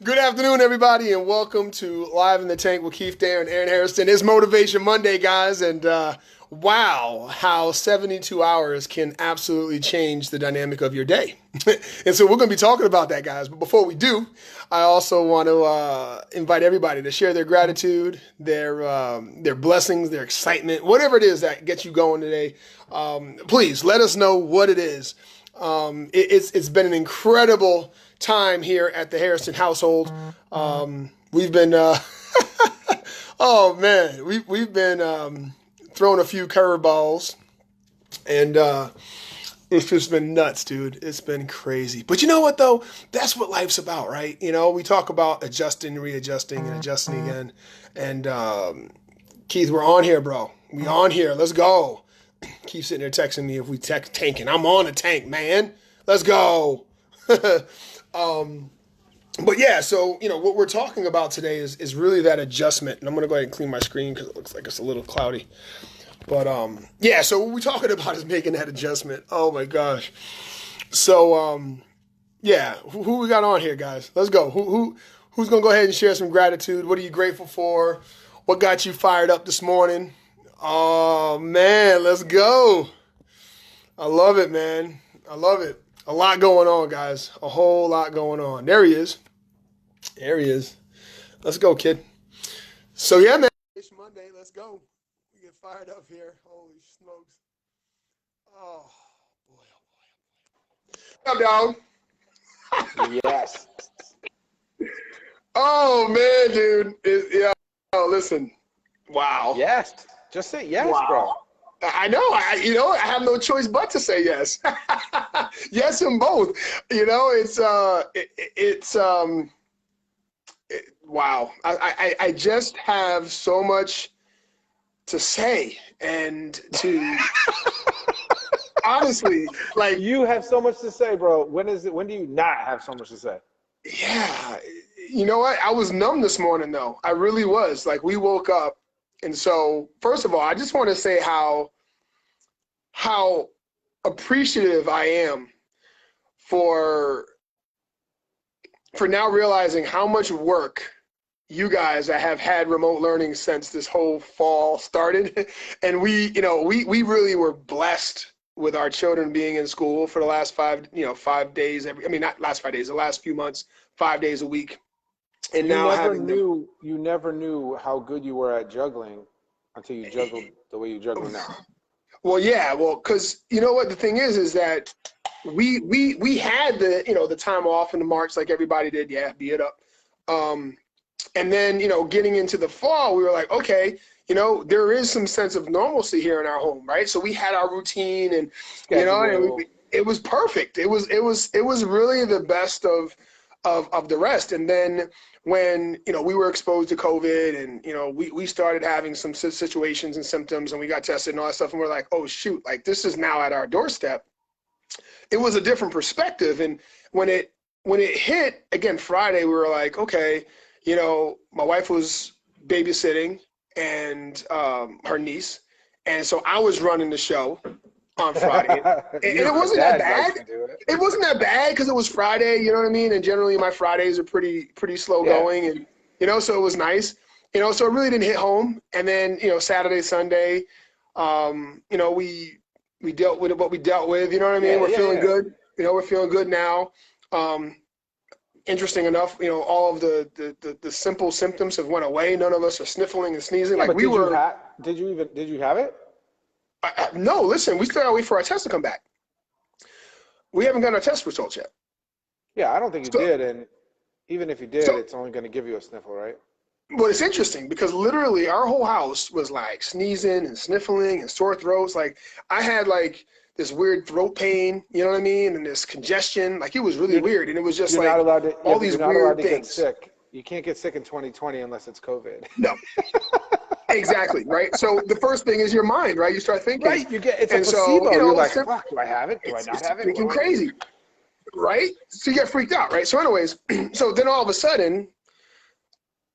Good afternoon, everybody, and welcome to Live in the Tank with Keith Dayer and Aaron Hairston. It's Motivation Monday, guys, and wow, how 72 hours can absolutely change the dynamic of your day. And so we're going to be talking about that, guys. But before we do, I also want to invite everybody to share their gratitude, their blessings, their excitement, whatever it is that gets you going today. Please let us know what it is. It's been an incredible time here at the Hairston household. We've been oh man, we've been throwing a few curveballs, and it's just been nuts, dude. It's been crazy. But you know what though? That's what life's about, right? You know, we talk about adjusting, readjusting, and adjusting again. And Keith, we're on here, bro. We on here. Let's go. Keep sitting there texting me if we tanking. I'm on a tank, man. Let's go. But yeah, so what we're talking about today is really that adjustment. And I'm gonna go ahead and clean my screen because it looks like it's a little cloudy. But yeah, so what we're talking about is making that adjustment. Oh my gosh. So yeah, who we got on here, guys? Let's go. Who's gonna go ahead and share some gratitude? What are you grateful for? What got you fired up this morning? Oh man, let's go. I love it, man. I love it. A lot going on, guys. A whole lot going on. There he is. There he is. Let's go, kid. So yeah, man. It's Monday. Let's go. We get fired up here. Holy smokes. Oh boy, oh boy. Come down. Yes. Oh man, dude. Yeah. Oh, listen. Wow. Yes. Just say yes, Wow. bro. I know. I have no choice but to say yes. Yes, in both. Wow. I just have so much to say and to honestly, like, You have so much to say, bro. When do you not have so much to say? yeah. You know what? I was numb this morning though. I really was. Like, we woke up, and so first of all, I just want to say how appreciative I am for now realizing how much work you guys that have had remote learning since this whole fall started. And we really were blessed with our children being in school for the last 5 days not last 5 days, the last few months, 5 days a week. And You now never knew how good you were at juggling until you juggled the way you juggle now. Well, yeah, because you know what the thing is that we had the time off in the March like everybody did. Yeah, be it up. And then getting into the fall, we were like, okay, there is some sense of normalcy here in our home, right? So we had our routine, and it was perfect. It was really the best of the rest. And then when we were exposed to COVID, and we started having some situations and symptoms, and we got tested and all that stuff, and we're like, oh shoot, like this is now at our doorstep. It was a different perspective. And when it hit again Friday, we were like, okay, my wife was babysitting and her niece, and so I was running the show on Friday. And it wasn't that bad. It wasn't that bad because it was Friday, you know what I mean? And generally my Fridays are pretty slow going, and so it was nice. So it really didn't hit home. And then, Saturday, Sunday, we dealt with what we dealt with, you know what I mean? We're feeling good. We're feeling good now. Interesting enough, all of the simple symptoms have went away. None of us are sniffling and sneezing like we were. Did you have it? No, listen, we still gotta wait for our test to come back. We haven't gotten our test results yet. Yeah, I don't think you did. And even if you did, it's only going to give you a sniffle, right? Well, it's interesting because literally our whole house was like sneezing and sniffling and sore throats. Like I had like this weird throat pain, you know what I mean? And this congestion, like it was really weird. And it was just like all these weird things. Get sick. You can't get sick in 2020 unless it's COVID. No. Exactly, right? So the first thing is your mind, right? You start thinking. Right, it's a placebo. You're like, fuck, do I have it? Do I not have it? Freaking crazy, right? So you get freaked out, right? So anyways, so then all of a sudden,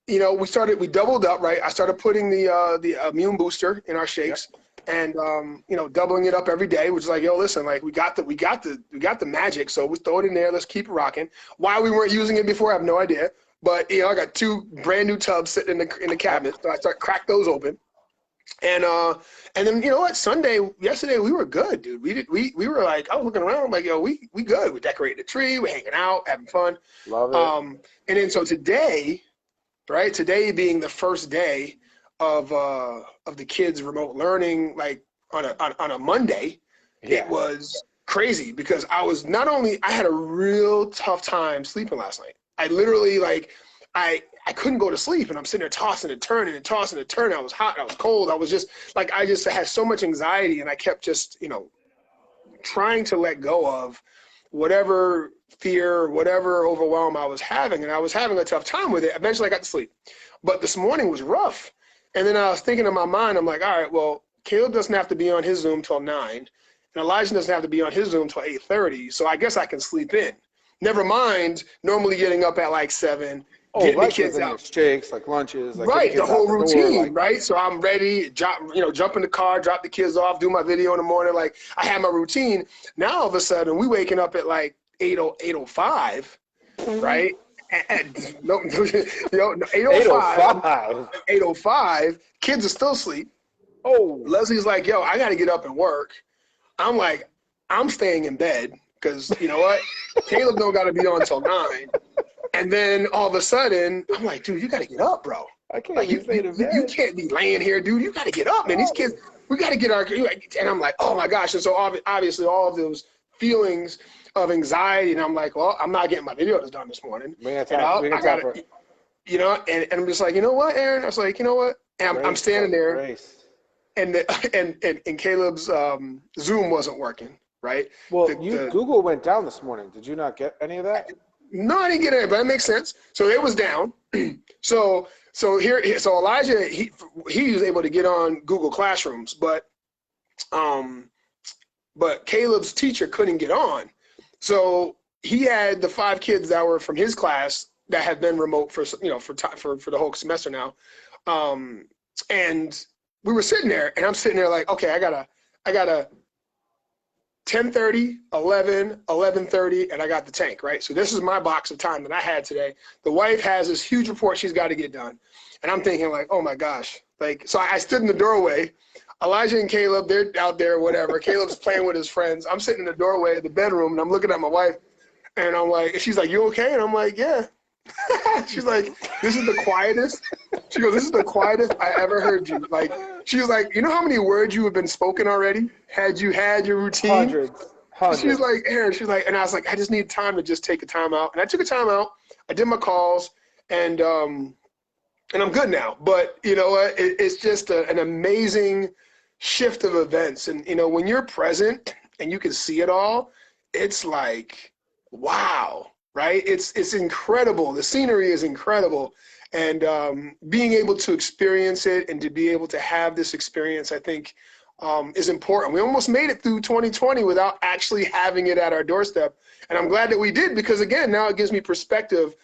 we doubled up, right? I started putting the immune booster in our shakes. and you know, doubling it up every day, which is like, yo, listen, like we got the magic, so we throw it in there. Let's keep it rocking. Why we weren't using it before, I have no idea. But you know, I got 2 brand new tubs sitting in the cabinet, so I crack those open. And then you know what? Yesterday we were good, dude. We were like, I was looking around, like, yo, we good. We decorated the tree, we're hanging out, having fun. Love it. And then so today, right? Today being the first day of the kids' remote learning, like on a Monday, it was crazy because I had a real tough time sleeping last night. I literally I couldn't go to sleep, and I'm sitting there tossing and turning and tossing and turning. I was hot, I was cold. I was just like, I just had so much anxiety, and I kept just, you know, trying to let go of whatever fear, whatever overwhelm I was having, and I was having a tough time with it. Eventually I got to sleep. But this morning was rough. And then I was thinking in my mind, I'm like, all right, well, Caleb doesn't have to be on his Zoom till 9, and Elijah doesn't have to be on his Zoom till 8:30, so I guess I can sleep in. Never mind normally getting up at like 7, getting the kids out. Shakes, like lunches. Like right, the whole routine, door, right? So I'm ready, jump in the car, drop the kids off, do my video in the morning. Like, I have my routine. Now, all of a sudden, we waking up at like 8:05, right? And, no, 8:05. 8:05, kids are still asleep. Oh. Leslie's like, yo, I got to get up and work. I'm like, I'm staying in bed because, you know what? Caleb don't got to be on until 9. And then all of a sudden, I'm like, dude, you got to get up, bro. I can't like, you can't be laying here, dude. You got to get up, man. These kids, we got to get our – and I'm like, oh, my gosh. And so obviously all of those feelings of anxiety, and I'm like, well, I'm not getting my videos done this morning. You know, and I'm just like, you know what, Aaron? I was like, you know what? And I'm standing there, and Caleb's Zoom wasn't working, right? Well, Google went down this morning. Did you not get any of that? No, I didn't get it, but that makes sense. So it was down. So Elijah, he was able to get on Google Classrooms, but Caleb's teacher couldn't get on. So he had the 5 kids that were from his class that have been remote for the whole semester now, and we were sitting there, and I'm sitting there like, okay, I gotta 10:30, 11, 11:30, and I got the tank, right? So this is my box of time that I had today. The wife has this huge report she's got to get done, and I'm thinking like, oh my gosh, like, so I stood in the doorway. Elijah and Caleb, they're out there, whatever. Caleb's playing with his friends. I'm sitting in the doorway of the bedroom, and I'm looking at my wife, and I'm like, she's like, you okay? And I'm like, yeah. She's like, this is the quietest. She goes, this is the quietest I ever heard you. Like, she was like, you know how many words you have been spoken already? Had you had your routine? Hundreds. She's like, Aaron, she's like, and I was like, I just need time to just take a time out. And I took a time out. I did my calls, and I'm good now. But you know what? It's just an amazing shift of events. And you know, when you're present and you can see it all, it's like, wow. Right? It's incredible. The scenery is incredible. And being able to experience it and to be able to have this experience, I think, is important. We almost made it through 2020 without actually having it at our doorstep. And I'm glad that we did, because, again, now it gives me perspective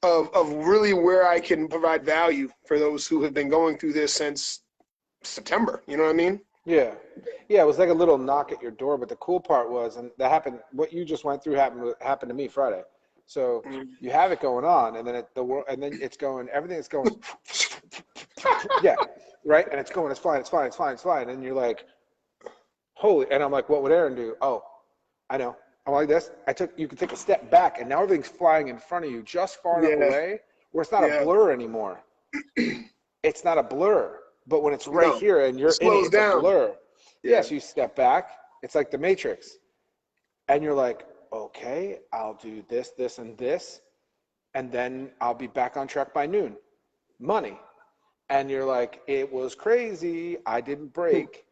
of really where I can provide value for those who have been going through this since September. You know what I mean? Yeah. Yeah, it was like a little knock at your door. But the cool part was, and that happened, what you just went through happened to me Friday. So you have it going on, and then it's going, everything's going, yeah, right? And it's going, it's fine. And you're like, holy, and I'm like, what would Aaron do? Oh, I know. I'm like this. You can take a step back, and now everything's flying in front of you just far enough away where it's not a blur anymore. It's not a blur, but when it's right here and you're in it, it's a blur. Yeah, so you step back. It's like the Matrix. And you're like, okay, I'll do this, this, and this, and then I'll be back on track by noon. Money. And you're like, it was crazy. I didn't break.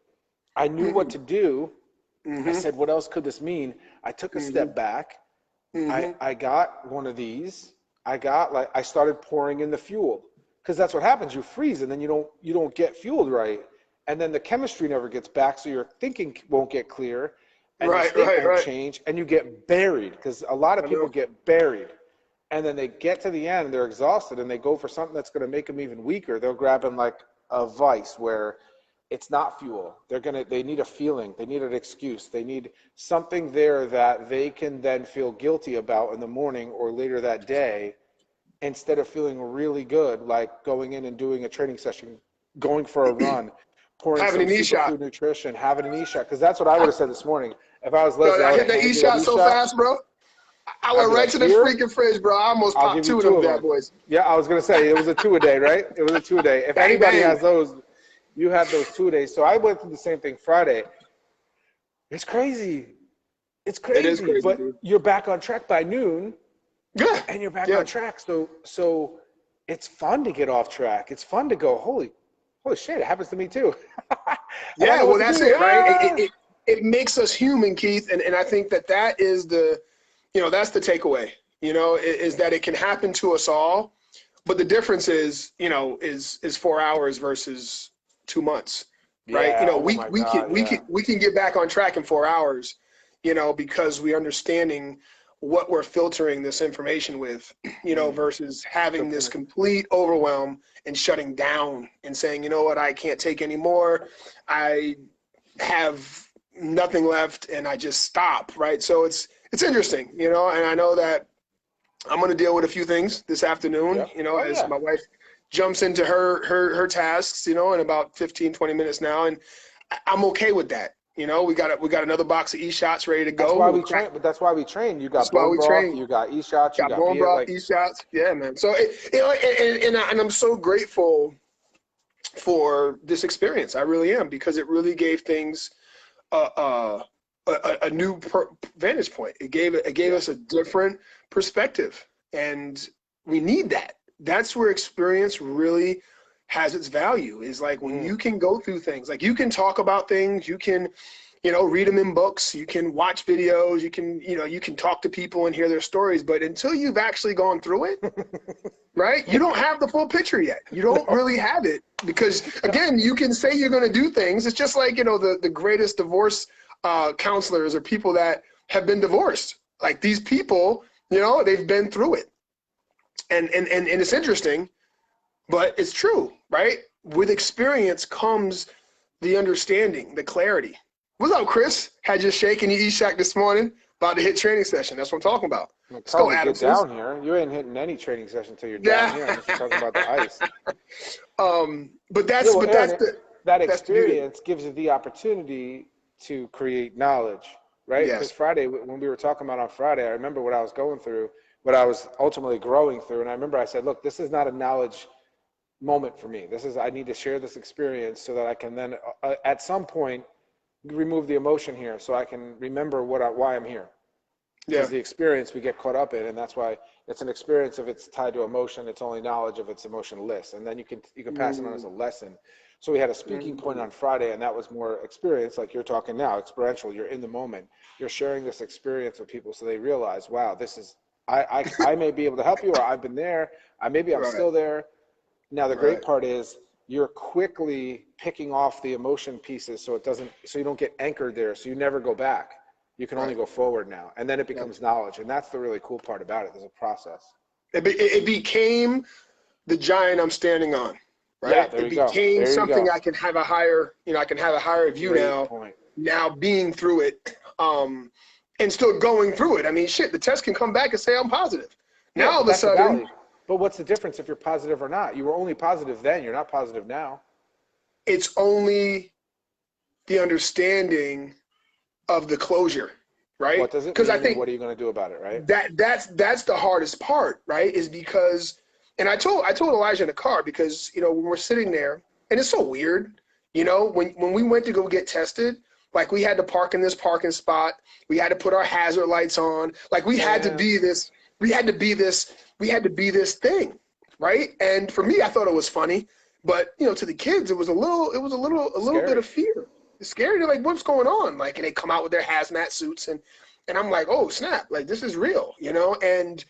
I knew what to do. I said, what else could this mean? I took a step back. I got one of these. I started pouring in the fuel, because that's what happens. You freeze, and then you don't get fueled right. And then the chemistry never gets back, so your thinking won't get clear. And the state won't change, and you get buried, because a lot of people get buried, and then they get to the end and they're exhausted, and they go for something that's going to make them even weaker. They'll grab in like a vice where it's not fuel. They need a feeling. They need an excuse. They need something there that they can then feel guilty about in the morning or later that day, instead of feeling really good, like going in and doing a training session, going for a run, pouring Having some an e-shot. superfood nutrition, having an e-shot. Because that's what I would have said this morning. If I was Leslie, I I would hit have that handed you that e-shot so e-shot. fast, bro. I I'd went be right like, to the here, freaking fridge, bro. I almost I'll popped give you 2 of two them of bad them. boys. Yeah, I was going to say, it was a 2-a-day, right? It was a 2-a-day. If Bang, anybody bang. has those, you have those 2-a-days. So I went through the same thing Friday. It's crazy. It's It is crazy. crazy, But dude. you're back on track by noon, Yeah. and you're back Yeah. on track. So it's fun to get off track. It's fun to go, holy shit, it happens to me too. I don't Yeah, know well, what to that's do. it, right? Ah! It makes us human, Keith, and I think that is the, that's the takeaway, is that it can happen to us all, but the difference is, is 4 hours versus 2 months, right? Yeah, oh my God, yeah. We can get back on track in 4 hours, because we understanding what we're filtering this information with, versus having this complete overwhelm and shutting down and saying, you know what, I can't take any more. I have nothing left, and I just stop, right? So it's interesting, and I know that I'm going to deal with a few things this afternoon, Yep. Oh as yeah. my wife jumps into her tasks, in about 15, 20 minutes now, and I'm okay with that. We got another box of e-shots ready to That's go. why We'll we crack. train. But that's why we train. You That's got why bone we broth. train. You got e-shots. You Got got bone beer. broth, Like, e-shots. Yeah, man. So and I'm so grateful for this experience. I really am, because it really gave things a new vantage point. It gave yeah. us a different perspective, and we need that. That's where experience really has its value. Is like when you can go through things, like you can talk about things, you can, read them in books, you can watch videos, you can talk to people and hear their stories, but until you've actually gone through it, right, you don't have the full picture yet. You don't really have it, because again, you can say you're going to do things. It's just like, the greatest divorce counselors are people that have been divorced. Like these people, they've been through it. And it's interesting, but it's true, right? With experience comes the understanding, the clarity. What's up, Chris? Had you shaking your E-Shack this morning, about to hit training session. That's what I'm talking about. Let's go, Get Adamsons. down here. You ain't hitting any training session until you're down here, unless you're talking about the ice. But that's Aaron, that that's the beauty. experience gives you the opportunity to create knowledge, right? Because Yes. Friday, when we were talking about on Friday, I remember what I was going through, what I was ultimately growing through, and I remember I said, look, this is not a knowledge moment for me. I need to share this experience so that I can then, at some point, remove the emotion here, so I can remember why I'm here. Yeah. Because the experience we get caught up in, and that's why it's an experience. If it's tied to emotion, it's only knowledge if it's emotionless, and then you can pass it on as a lesson. So we had a speaking point on Friday, and that was more experience, like you're talking now, experiential. You're in the moment. You're sharing this experience with people, so they realize, wow, this is I may be able to help you, or I've been there. Maybe I'm still there. Now the great part is you're quickly picking off the emotion pieces, so you don't get anchored there, so you never go back. You can only go forward now, and then it becomes knowledge, and that's the really cool part about it. There's a process. It became the giant I'm standing on, right? Yeah, there it you go. became There you something go. I can have a higher, view Great now. point. Now being through it, and still going through it. I mean, shit, the test can come back and say I'm positive. Now all of a sudden, but what's the difference if you're positive or not? You were only positive then. You're not positive now. it's only the understanding of the closure, right? What does it Because mean, I think and what are you going to do about it, right? that's the hardest part, right? Is because, and I told Elijah in the car, because when we're sitting there, and it's so weird, when we went to go get tested, like we had to park in this parking spot, we had to put our hazard lights on, like we had to be this thing, right? And for me, I thought it was funny, but to the kids, it was a little bit of fear. It's scary. They're like, what's going on? Like, and they come out with their hazmat suits, and I'm like, oh snap, like this is real, and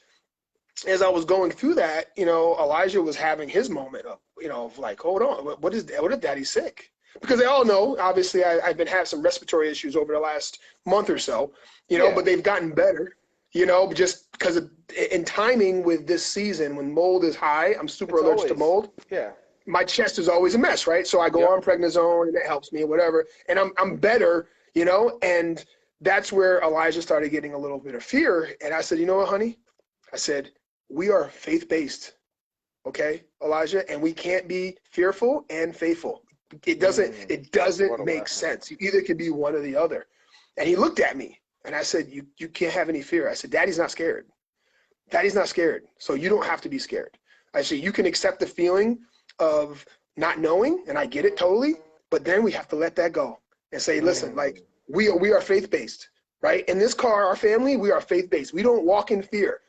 as I was going through that, Elijah was having his moment of like, hold on, what if Daddy's sick? Because they all know, obviously, I've been having some respiratory issues over the last month or so, but they've gotten better, just because in timing with this season, when mold is high, I'm super allergic to mold. Yeah. my chest is always a mess, right? So I go on prednisone and it helps me or whatever. And I'm better, you know, and that's where Elijah started getting a little bit of fear. And I said, you know what, honey? I said, we are faith-based, okay, Elijah? And we can't be fearful and faithful. It doesn't make sense. You either can be one or the other. And he looked at me and I said, you can't have any fear. I said, Daddy's not scared. Daddy's not scared. So you don't have to be scared. I said, you can accept the feeling of not knowing, and I get it totally, but then we have to let that go and say, listen, like we are faith-based, right? In this car, our family, we are faith-based. We don't walk in fear,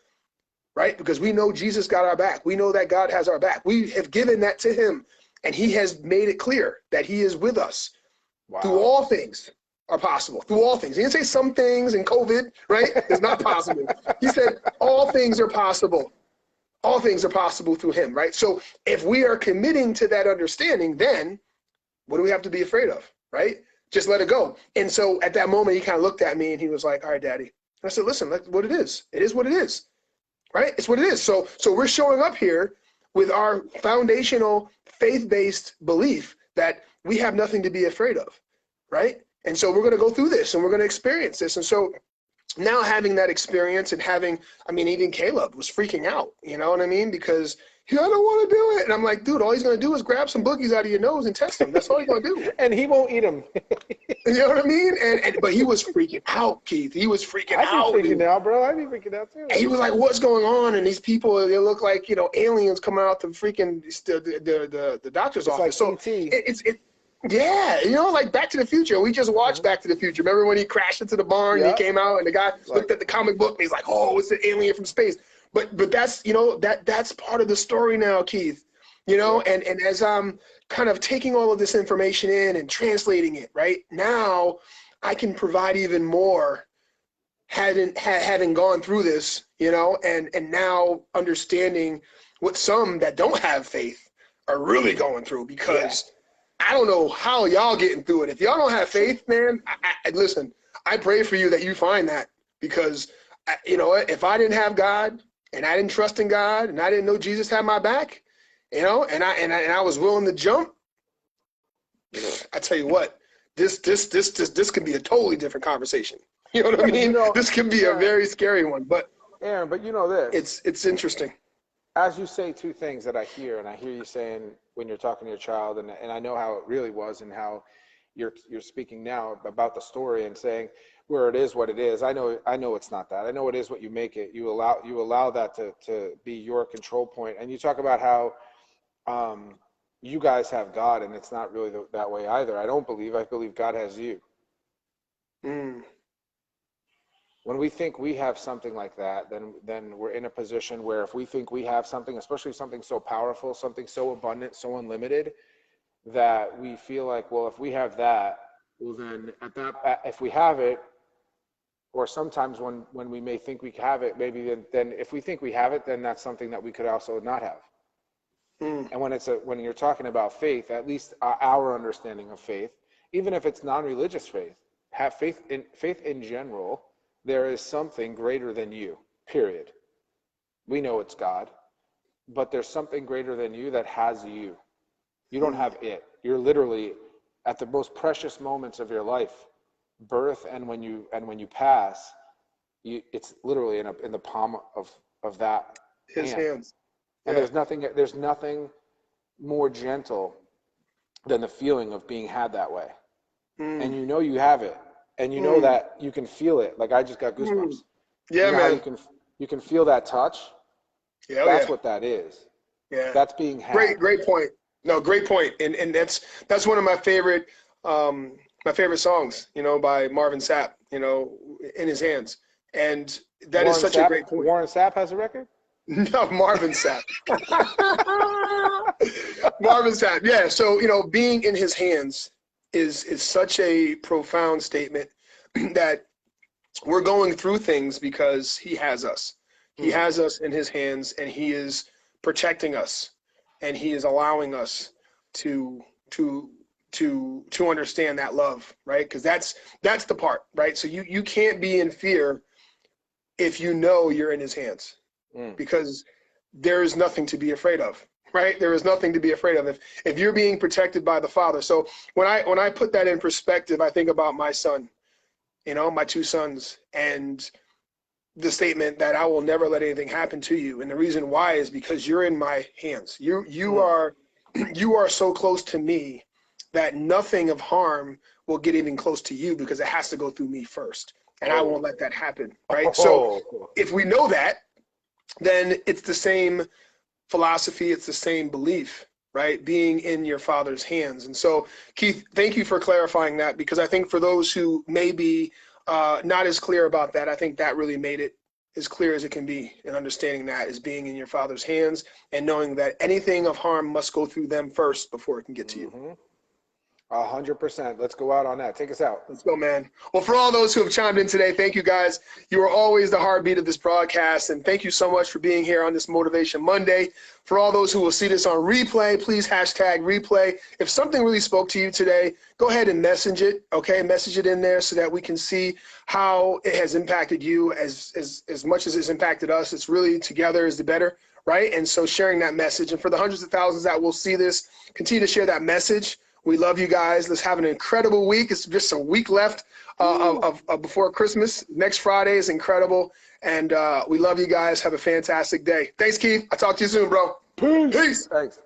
right? Because we know Jesus got our back. We know that God has our back. We have given that to him, and he has made it clear that he is with us. Through all things are possible. Through all things. He didn't say some things in COVID, right? It's not possible. He said all things are possible. All things are possible through him, right? So if we are committing to that understanding, then what do we have to be afraid of, right? Just let it go. And so at that moment, he kind of looked at me and he was like, all right, Daddy. And I said, listen, that's what it is. It is what it is, right? It's what it is. So we're showing up here with our foundational faith-based belief that we have nothing to be afraid of, right? And so we're going to go through this and we're going to experience this. And so now having that experience and having, I mean, even Caleb was freaking out, you know what I mean? Because I don't want to do it. And I'm like, dude, all he's going to do is grab some boogies out of your nose and test them. That's all he's going to do. And he won't eat them. You know what I mean? But he was freaking out, Keith. He was freaking out. I'd be freaking out, bro. I'd be freaking out too. And he was like, what's going on? And these people, they look like, you know, aliens coming out the freaking, the doctor's office. Like so yeah, you know, like Back to the Future. We just watched Back to the Future. Remember when he crashed into the barn and he came out and the guy looked at the comic book and he's like, oh, it's an alien from space. But that's, you know, that's part of the story now, Keith. You know, and as I'm kind of taking all of this information in and translating it, right? Now I can provide even more having gone through this, you know, and now understanding what some that don't have faith are really going through, because I don't know how y'all getting through it. If y'all don't have faith, man, listen, I pray for you that you find that, because, you know, if I didn't have God and I didn't trust in God and I didn't know Jesus had my back, you know, and I was willing to jump, I tell you what, this could be a totally different conversation. You know what I mean? You know, this could be a very scary one, but Aaron, but you know this. It's interesting. As you say two things that I hear, and I hear you saying when you're talking to your child, and I know how it really was and how you're speaking now about the story and saying where it is what it is. I know it's not that. I know it is what you make it. You allow that to be your control point. And you talk about how you guys have God, and it's not really that way either. I believe God has you. When we think we have something like that, then we're in a position where if we think we have something, especially something so powerful, something so abundant, so unlimited, that we feel like, well, if we have that, well then if we have it, or sometimes when we may think we have it, maybe then if we think we have it, then that's something that we could also not have. And when you're talking about faith, at least our understanding of faith, even if it's non-religious faith, have faith in general. There is something greater than you, period. We know it's God, but there's something greater than you that has you. You don't have it. You're literally at the most precious moments of your life, birth and when you pass, it's literally in the palm of that his hands. And there's nothing more gentle than the feeling of being had that way. And you know you have it. And you know that you can feel it. Like I just got goosebumps. Yeah, you know man. You can feel that touch. Yeah, that's what that is. Yeah. That's being had. Great point. No, great point. And that's one of my favorite songs, you know, by Marvin Sapp, you know, In His Hands. And that is such a great point. Warren Sapp has a record? No, Marvin Sapp. Marvin Sapp. Yeah. So, you know, being in his hands is such a profound statement that we're going through things because he has us. He has us in his hands, and he is protecting us, and he is allowing us to understand that love, right? Because that's the part, right? So you can't be in fear if you know you're in his hands, because there is nothing to be afraid of. right? There is nothing to be afraid of if you're being protected by the Father. So when I put that in perspective, I think about my son, you know, my two sons, and the statement that I will never let anything happen to you. And the reason why is because you're in my hands. You are so close to me that nothing of harm will get even close to you, because it has to go through me first. And I won't let that happen, right? So if we know that, then it's the same philosophy, it's the same belief, right? Being in your Father's hands. And so, Keith, thank you for clarifying that, because I think for those who may be not as clear about that, I think that really made it as clear as it can be, and understanding that is being in your Father's hands and knowing that anything of harm must go through them first before it can get to you. 100%. Let's go out on that. Take us out. Let's go, man. Well, for all those who have chimed in today, thank you guys. You are always the heartbeat of this broadcast, and thank you so much for being here on this Motivation Monday. For all those who will see this on replay, please hashtag replay. If something really spoke to you today, go ahead and message it, okay? Message it in there so that we can see how it has impacted you as much as it's impacted us. It's really together is the better, right? And so sharing that message. And for the hundreds of thousands that will see this, continue to share that message. We love you guys. Let's have an incredible week. It's just a week left of before Christmas. Next Friday is incredible. And we love you guys. Have a fantastic day. Thanks, Keith. I'll talk to you soon, bro. Peace. Peace. Thanks.